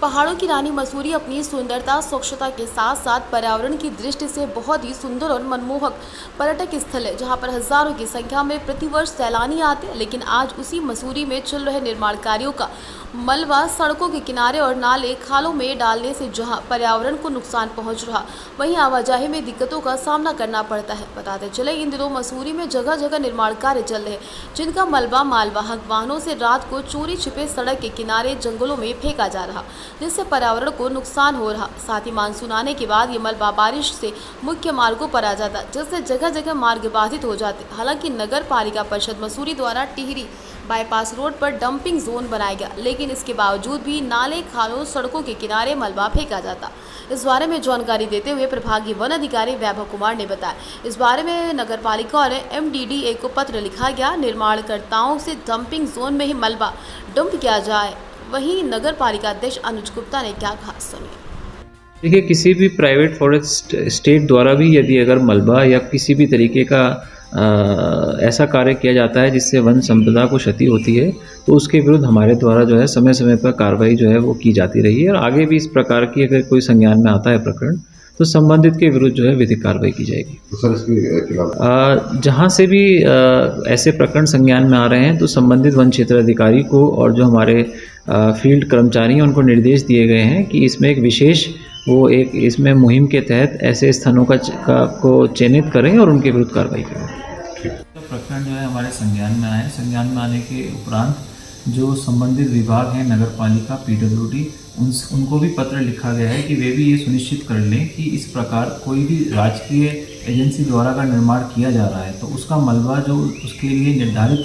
पहाड़ों की रानी मसूरी अपनी सुंदरता, स्वच्छता के साथ साथ पर्यावरण की दृष्टि से बहुत ही सुंदर और मनमोहक पर्यटक स्थल है, जहां पर हजारों की संख्या में प्रतिवर्ष सैलानी आते हैं। लेकिन आज उसी मसूरी में चल रहे निर्माण कार्यों का मलबा सड़कों के किनारे और नाले खालों में डालने से जहां पर्यावरण को नुकसान पहुंच रहा, वहीं आवाजाही में दिक्कतों का सामना करना पड़ता है। बताते चले, इन दिनों मसूरी में जगह जगह निर्माण कार्य चल रहे हैं, जिनका मलबा मालवाहक वाहनों से रात को चोरी छिपे सड़क के किनारे जंगलों में फेंका जा रहा, जिससे पर्यावरण को नुकसान हो रहा। साथ ही मानसून आने के बाद ये मलबा बारिश से मुख्य मार्गों पर आ जाता, जिससे जगह जगह मार्ग बाधित हो जाते। हालांकि नगर पालिका परिषद मसूरी द्वारा टिहरी बाईपास रोड पर डंपिंग जोन बनाया गया, लेकिन इसके बावजूद भी नाले, खालों, सड़कों के किनारे मलबा फेंका जाता। इस बारे में जानकारी देते हुए प्रभागीय वन अधिकारी वैभव कुमार ने बताया, इस बारे में नगर पालिका और MDDA को पत्र लिखा गया। निर्माणकर्ताओं से डंपिंग जोन में ही मलबा डंप किया जाए। वहीं नगर पालिका अध्यक्ष अनुज गुप्ता ने क्या कहा, सुनिए। देखिए, किसी भी प्राइवेट फॉरेस्ट स्टेट द्वारा भी यदि अगर मलबा या किसी भी तरीके का ऐसा कार्य किया जाता है जिससे वन संपदा को क्षति होती है, तो उसके विरुद्ध हमारे द्वारा जो है समय समय पर कार्रवाई जो है वो की जाती रही है। और आगे भी इस प्रकार की अगर कोई संज्ञान में आता है प्रकरण, तो संबंधित के विरुद्ध जो है विधिक कार्रवाई की जाएगी। तो सर, इसके खिलाफ जहाँ से भी ऐसे प्रकरण संज्ञान में आ रहे हैं, तो संबंधित वन क्षेत्र अधिकारी को और जो हमारे फील्ड कर्मचारी हैं उनको निर्देश दिए गए हैं कि इसमें एक विशेष इसमें मुहिम के तहत ऐसे स्थानों को चिन्हित करें और उनके विरुद्ध कार्रवाई करें। तो प्रकरण जो है हमारे संज्ञान में आए, संज्ञान में आने के उपरांत जो संबंधित विभाग हैं, नगर पालिका, PWD, उनको भी पत्र लिखा गया है कि वे भी ये सुनिश्चित कर लें कि इस प्रकार कोई भी राजकीय एजेंसी द्वारा का निर्माण किया जा रहा है तो उसका मलबा जो उसके लिए निर्धारित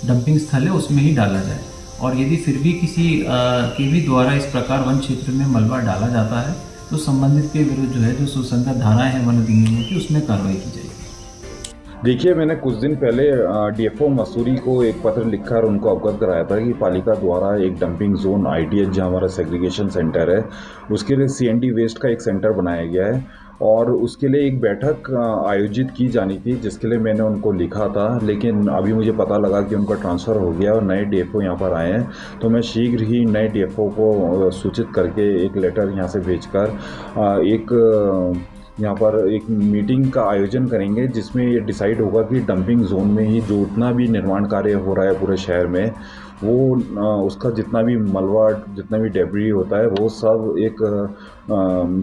डंपिंग स्थल है उसमें ही डाला जाए। और यदि फिर भी किसी के भी द्वारा इस प्रकार वन क्षेत्र में मलबा डाला जाता है तो संबंधित के विरुद्ध जो है जो सुसंगत धाराएं हैं वन अधिनियम की, उसमें कार्रवाई की जाएगी। देखिए, मैंने कुछ दिन पहले DFO मसूरी को एक पत्र लिखा और उनको अवगत कराया था कि पालिका द्वारा एक डंपिंग जोन IDH, जहाँ हमारा सेग्रीगेशन सेंटर है, उसके लिए CND वेस्ट का एक सेंटर बनाया गया है और उसके लिए एक बैठक आयोजित की जानी थी, जिसके लिए मैंने उनको लिखा था। लेकिन अभी मुझे पता लगा कि उनका ट्रांसफ़र हो गया और नए DFO यहाँ पर आए हैं, तो मैं शीघ्र ही नए DFO को सूचित करके एक लेटर यहाँ से भेजकर यहाँ पर एक मीटिंग का आयोजन करेंगे, जिसमें ये डिसाइड होगा कि डंपिंग जोन में ही जो उतना भी निर्माण कार्य हो रहा है पूरे शहर में, वो उसका जितना भी मलबा, जितना भी डेब्री होता है, वो सब एक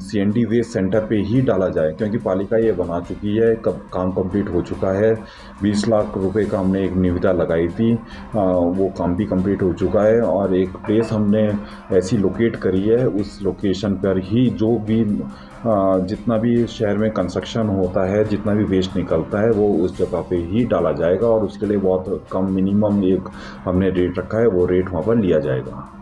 CND वेस्ट सेंटर पे ही डाला जाए। क्योंकि पालिका ये बना चुकी है, काम कंप्लीट हो चुका है। 20 लाख रुपए का हमने एक निविदा लगाई थी, वो काम भी कंप्लीट हो चुका है और एक प्लेस हमने ऐसी लोकेट करी है, उस लोकेशन पर ही जो भी जितना भी शहर में कंस्ट्रक्शन होता है, जितना भी वेस्ट निकलता है, वो उस जगह पे ही डाला जाएगा और उसके लिए बहुत कम मिनिमम एक हमने रेट रखा है, वो रेट वहाँ पर लिया जाएगा।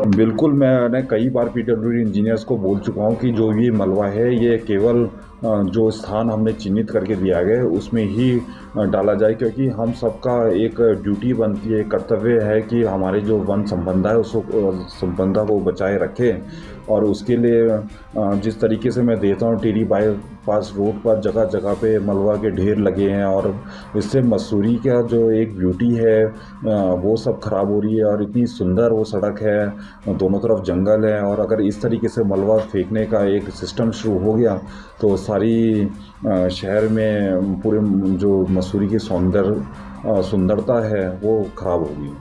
बिल्कुल, मैंने कई बार PWD इंजीनियर्स को बोल चुका हूँ कि जो ये मलबा है, ये केवल जो स्थान हमने चिन्हित करके दिया गया है उसमें ही डाला जाए, क्योंकि हम सबका एक ड्यूटी बनती है, कर्तव्य है कि हमारे जो वन संपदा है उसको संपदा को बचाए रखें। और उसके लिए जिस तरीके से मैं देता हूँ, टिहरी बाईपास रोड पर जगह जगह पे मलबा के ढेर लगे हैं और इससे मसूरी का जो एक ब्यूटी है वो सब ख़राब हो रही है। और इतनी सुंदर वो सड़क है, दोनों तरफ जंगल है, और अगर इस तरीके से मलबा फेंकने का एक सिस्टम शुरू हो गया तो सारी शहर में पूरे जो मसूरी की सुंदरता है वो ख़राब होगी।